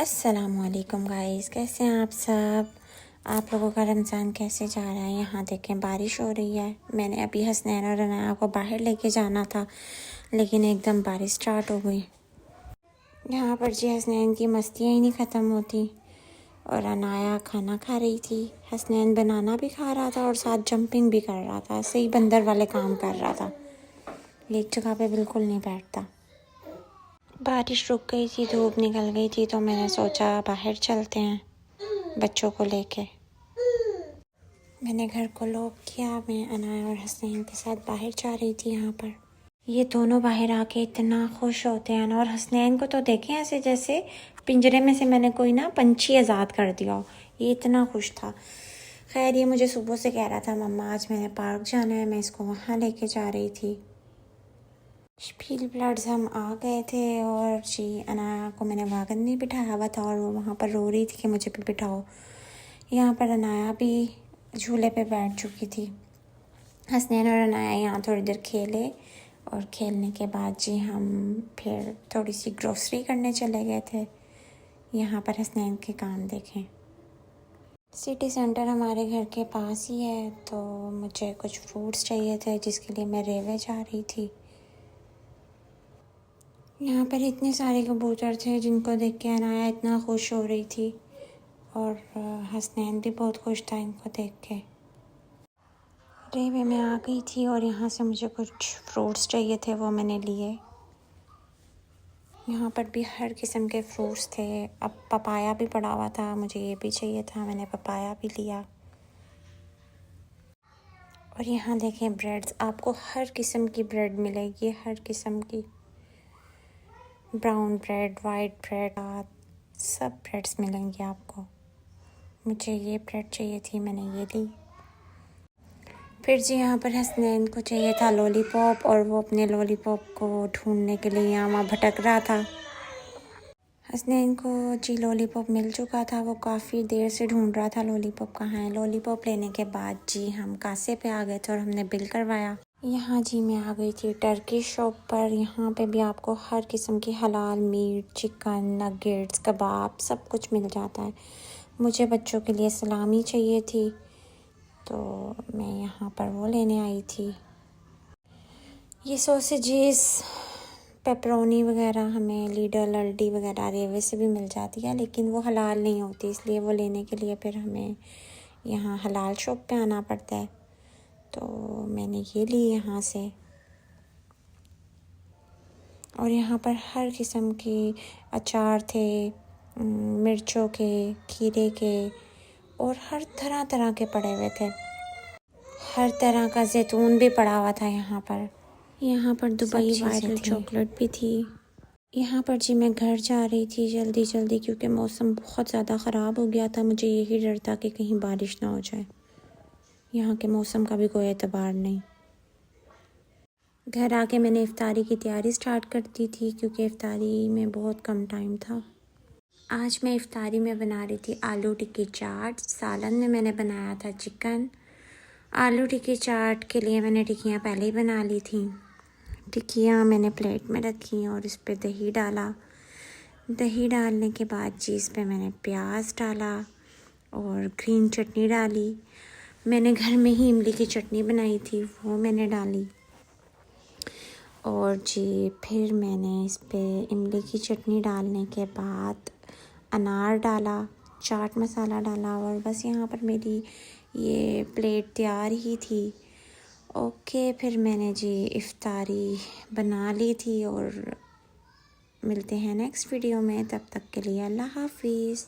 अस्सलामुअलैकुम गाइस, कैसे हैं आप सब। आप लोगों का रमज़ान कैसे जा रहा है। यहाँ देखें बारिश हो रही है। मैंने अभी हसनैन और अनाया को बाहर लेके जाना था, लेकिन एकदम बारिश स्टार्ट हो गई। यहाँ पर जी हसनैन की मस्तियाँ ही नहीं ख़त्म होती और अनाया खाना खा रही थी। हसनैन बनाना भी खा रहा था और साथ जंपिंग भी कर रहा था। सही बंदर वाले काम कर रहा था, एक जगह पे बिल्कुल नहीं बैठता। बारिश रुक गई थी, धूप निकल गई थी, तो मैंने सोचा बाहर चलते हैं बच्चों को लेके। मैंने घर को लॉक किया। मैं अनाया और हसनैन के साथ बाहर जा रही थी। यहाँ पर ये दोनों बाहर आके इतना खुश होते हैं ना, और हसनैन को तो देखें ऐसे जैसे पिंजरे में से मैंने कोई ना पंछी आज़ाद कर दिया हो। ये इतना खुश था। खैर ये मुझे सुबह से कह रहा था मम्मा आज मैंने पार्क जाना है, मैं इसको वहाँ लेके जा रही थी। शफील ब्लड्स हम आ गए थे और जी अनाया को मैंने वागन में बिठाया हुआ था और वो वहाँ पर रो रही थी कि मुझे भी बिठाओ। यहाँ पर अनाया भी झूले पे बैठ चुकी थी। हसनैन और अनाया यहाँ थोड़ी देर खेले और खेलने के बाद जी हम फिर थोड़ी सी ग्रोसरी करने चले गए थे। यहाँ पर हसनैन के काम देखें। सिटी सेंटर हमारे घर के पास ही है, तो मुझे कुछ फ्रूट्स चाहिए थे जिसके लिए मैं रेवे जा रही थी। यहाँ पर इतने सारे कबूतर थे जिनको देख के अनाया इतना खुश हो रही थी और हसनैन भी बहुत खुश था इनको देख के। रेवे में आ गई थी और यहाँ से मुझे कुछ फ्रूट्स चाहिए थे, वो मैंने लिए। यहाँ पर भी हर किस्म के फ्रूट्स थे। अब पपाया भी पड़ा हुआ था, मुझे ये भी चाहिए था, मैंने पपाया भी लिया। और यहाँ देखें ब्रेड्स, आपको हर किस्म की ब्रेड मिलेगी, हर किस्म की। ब्राउन ब्रेड, वाइट ब्रेड, सब ब्रेड्स मिलेंगी आपको। मुझे ये ब्रेड चाहिए थी, मैंने ये ली। फिर जी यहाँ पर हसनैन को चाहिए था लॉलीपॉप और वो अपने लॉलीपॉप को ढूंढने के लिए यहाँ वहाँ भटक रहा था। हसनैन को जी लॉलीपॉप मिल चुका था, वो काफ़ी देर से ढूंढ रहा था लॉलीपॉप कहाँ है। लॉलीपॉप लेने के बाद जी हम कासे पे आ गए थे और हमने बिल करवाया। यहाँ जी मैं आ गई थी टर्की शॉप पर। यहाँ पे भी आपको हर किस्म की हलाल मीट, चिकन, नगेट्स, कबाब सब कुछ मिल जाता है। मुझे बच्चों के लिए सलामी चाहिए थी, तो मैं यहाँ पर वो लेने आई थी। ये सॉसेजेस, पेपरोनी वगैरह हमें लीडर, अल्डी वगैरह रेवे से भी मिल जाती है, लेकिन वो हलाल नहीं होती, इसलिए वो लेने के लिए फिर हमें यहाँ हलाल शॉप पे आना पड़ता है। तो मैंने ये ली यहाँ से। और यहाँ पर हर किस्म के अचार थे, मिर्चों के, खीरे के, और हर तरह तरह के पड़े हुए थे। हर तरह का जैतून भी पड़ा हुआ था यहाँ पर। यहाँ पर दुबई वाइट चॉकलेट भी थी। यहाँ पर जी मैं घर जा रही थी जल्दी जल्दी, क्योंकि मौसम बहुत ज़्यादा ख़राब हो गया था। मुझे यही डर था कि कहीं बारिश ना हो जाए। यहाँ के मौसम का भी कोई एतबार नहीं। घर आके मैंने इफ़्तारी की तैयारी स्टार्ट कर दी थी, क्योंकि इफ़्तारी में बहुत कम टाइम था। आज मैं इफ़्तारी में बना रही थी आलू टिक्की चाट। सालन में मैंने बनाया था चिकन। आलू टिक्की चाट के लिए मैंने टिक्कियाँ पहले ही बना ली थी। टिक्कियाँ मैंने प्लेट में रखी और इस पर दही डाला। दही डालने के बाद जी इस पर मैंने प्याज डाला और ग्रीन चटनी डाली। मैंने घर में ही इमली की चटनी बनाई थी, वो मैंने डाली। और जी फिर मैंने इस पर इमली की चटनी डालने के बाद अनार डाला, चाट मसाला डाला, और बस यहाँ पर मेरी ये प्लेट तैयार ही थी। ओके, फिर मैंने जी इफ़्तारी बना ली थी और मिलते हैं नेक्स्ट वीडियो में। तब तक के लिए अल्लाह हाफिज़।